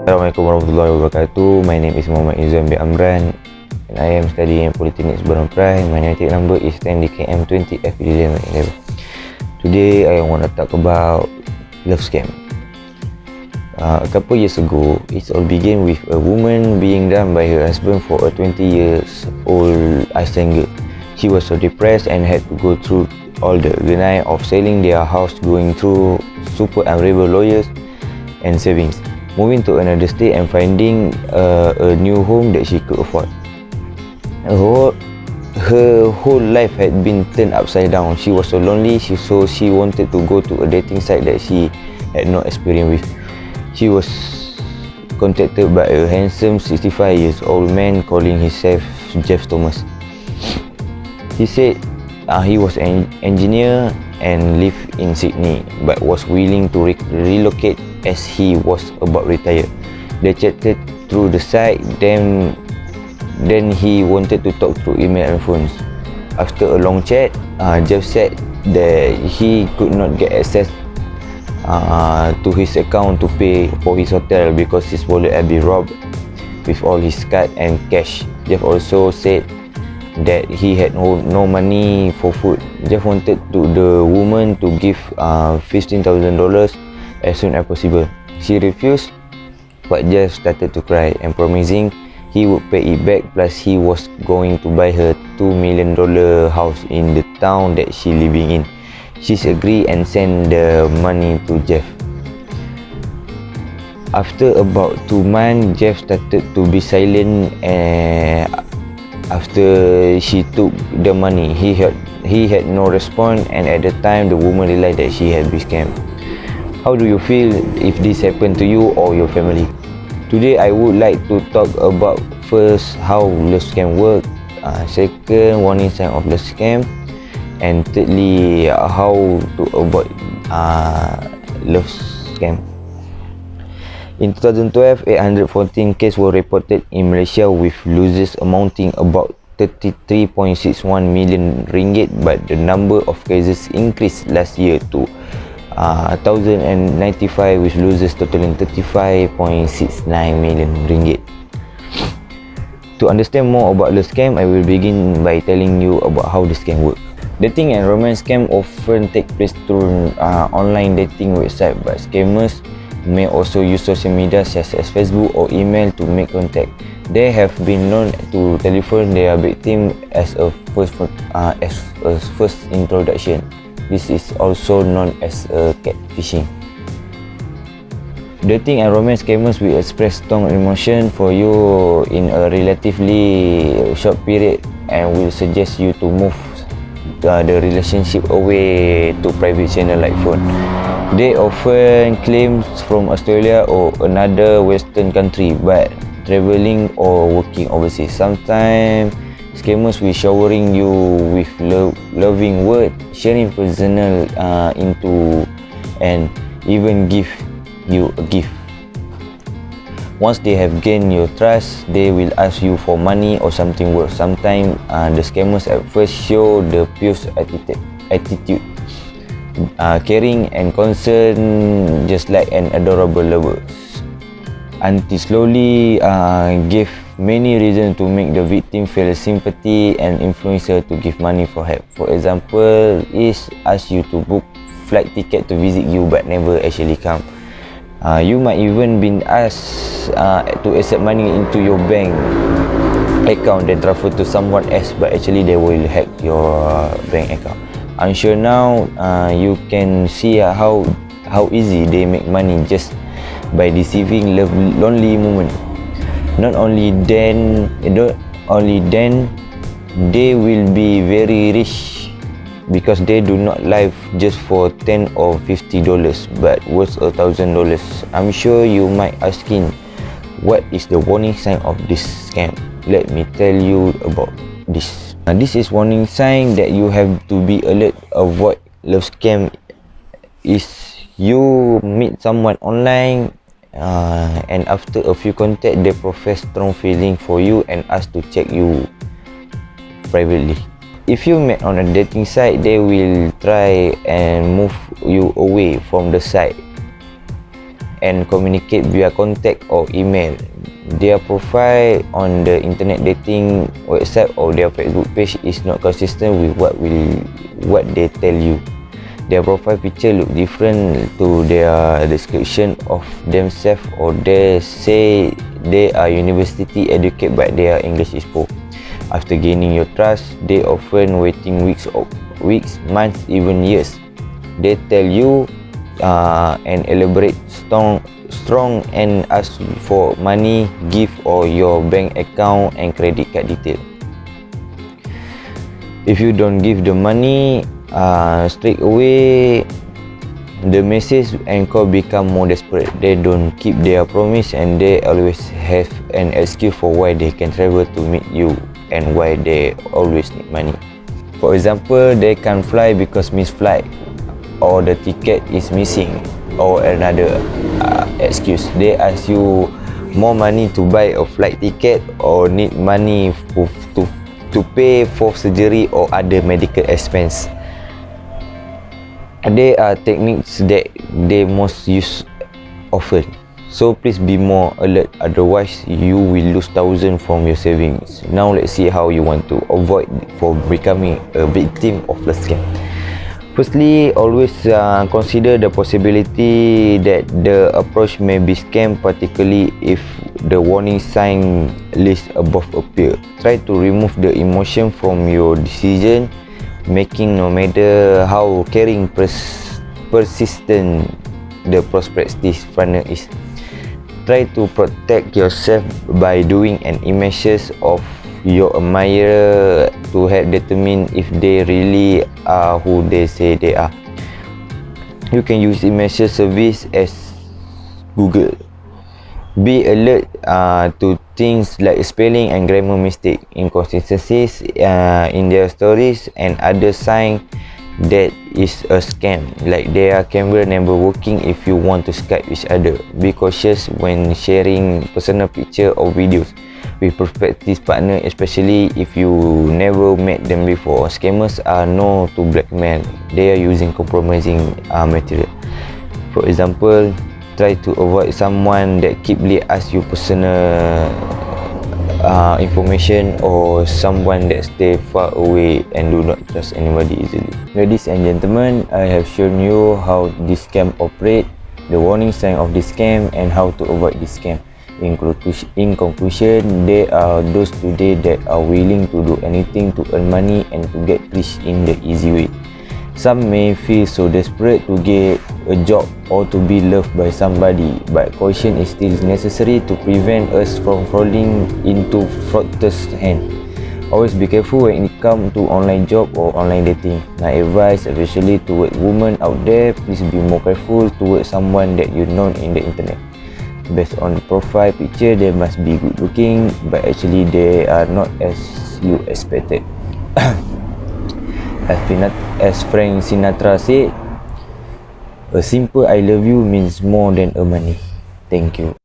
Assalamualaikum warahmatullahi wabarakatuh. My name is Muhammad Izzuan bin Amran and I am studying in Polytechnic Seberang Perai. My native number is 10DKM20F11. Today I want to talk about love scam. A couple years ago, it all began with a woman being done by her husband for a 20 years old Iceland girl. She was so depressed and had to go through all the grind of selling their house, going through super unravel lawyers and savings, moving to another state and finding a new home that she could afford. Her whole life had been turned upside down. She was so lonely, so she wanted to go to a dating site that she had no experience with. She was contacted by a handsome 65 years old man calling himself Jeff Thomas. He said he was an engineer and lived in Sydney, but was willing to relocate as he was about retire. They chatted through the site, then he wanted to talk through email and phones. After a long chat, Jeff said that he could not get access to his account to pay for his hotel because his wallet had been robbed with all his card and cash. Jeff also said that he had no money for food. Jeff wanted the woman to give $15,000 as soon as possible. She refused, but Jeff started to cry and promising he would pay it back, plus he was going to buy her $2 million house in the town that she living in. She agreed and sent the money to Jeff. After about 2 months, Jeff started to be silent after she took the money. He had no response, and at the time the woman realized that she had been scammed. How do you feel if this happened to you or your family? Today I would like to talk about first how love scam work, second warning sign of love scam, and thirdly how to avoid love scam. In 2012, 814 cases were reported in Malaysia with losses amounting about 33.61 million ringgit, but the number of cases increased last year to 1,095 with losses totaling 35.69 million ringgit. To understand more about the scam, I will begin by telling you about how the scam works. Dating and romance scam often take place through online dating website, but scammers may also use social media such as Facebook or email to make contact. They have been known to telephone their victim as a first introduction. This is also known as catfishing. Dating and romance scammers will express strong emotion for you in a relatively short period and will suggest you to move the relationship away to private channel like phone. They often claim from Australia or another Western country, but traveling or working overseas. Sometimes scammers will showering you with loving words, sharing personal into, and even give you a gift. Once they have gained your trust, they will ask you for money or something worth. Sometimes the scammers at first show the pure attitude, caring and concern, just like an adorable lover, until slowly give many reasons to make the victim feel sympathy and influence her to give money for help. For example, is ask you to book flight ticket to visit you but never actually come. You might even been asked to accept money into your bank account then transfer to someone else, but actually they will hack your bank account. Unsure now, you can see how easy they make money just by deceiving lonely women. Not only then, they will be very rich because they do not live just for $10 or $50, but worth $1,000. I'm sure you might asking, what is the warning sign of this scam? Let me tell you about this. This is warning sign that you have to be alert. Avoid love scam is you meet someone online and after a few contact they profess strong feeling for you and ask to check you privately. If you met on a dating site, they will try and move you away from the site and communicate via contact or email. Their profile on the internet dating website or their Facebook page is not consistent with what they tell you. Their profile picture look different to their description of themselves, or they say they are university educated but their English is poor. After gaining your trust, they often waiting weeks, months, even years. They tell you and elaborate strong and ask for money, gift, or your bank account and credit card detail. If you don't give the money straight away, the message and call become more desperate. They don't keep their promise and they always have an excuse for why they can travel to meet you and why they always need money. For example, they can't fly because missed flight, or the ticket is missing, or another excuse. They ask you more money to buy a flight ticket, or need money to pay for surgery or other medical expense. They are techniques that they most use often. So please be more alert, otherwise you will lose thousands from your savings. Now let's see how you want to avoid for becoming a victim of the scam. Firstly, always consider the possibility that the approach may be scam, particularly if the warning sign list above appear. Try to remove the emotion from your decision making, no matter how caring, persistent the prospective partner is. Try to protect yourself by doing an images of your admirer to help determine if they really are who they say they are. You can use images service as Google. Be alert to things like spelling and grammar mistake, inconsistencies in their stories, and other sign that is a scam, like their camera never working if you want to Skype each other. Be cautious when sharing personal picture or videos with prospective partner, especially if you never met them before. Scammers are known to blackmail. They are using compromising material. For example, try to avoid someone that keeply ask you personal information, or someone that stay far away and do not trust anybody easily. Ladies and gentlemen, I have shown you how this scam operate, the warning sign of this scam, and how to avoid this scam. In conclusion, there are those today that are willing to do anything to earn money and to get rich in the easy way. Some may feel so desperate to get a job or to be loved by somebody, but caution is still necessary to prevent us from falling into fraudsters' hands. Always be careful when it comes to online job or online dating. My advice, especially toward women out there, please be more careful towards someone that you know in the internet. Based on the profile picture, they must be good looking, but actually they are not as you expected. As Frank Sinatra said, a simple I love you means more than a money. Thank you.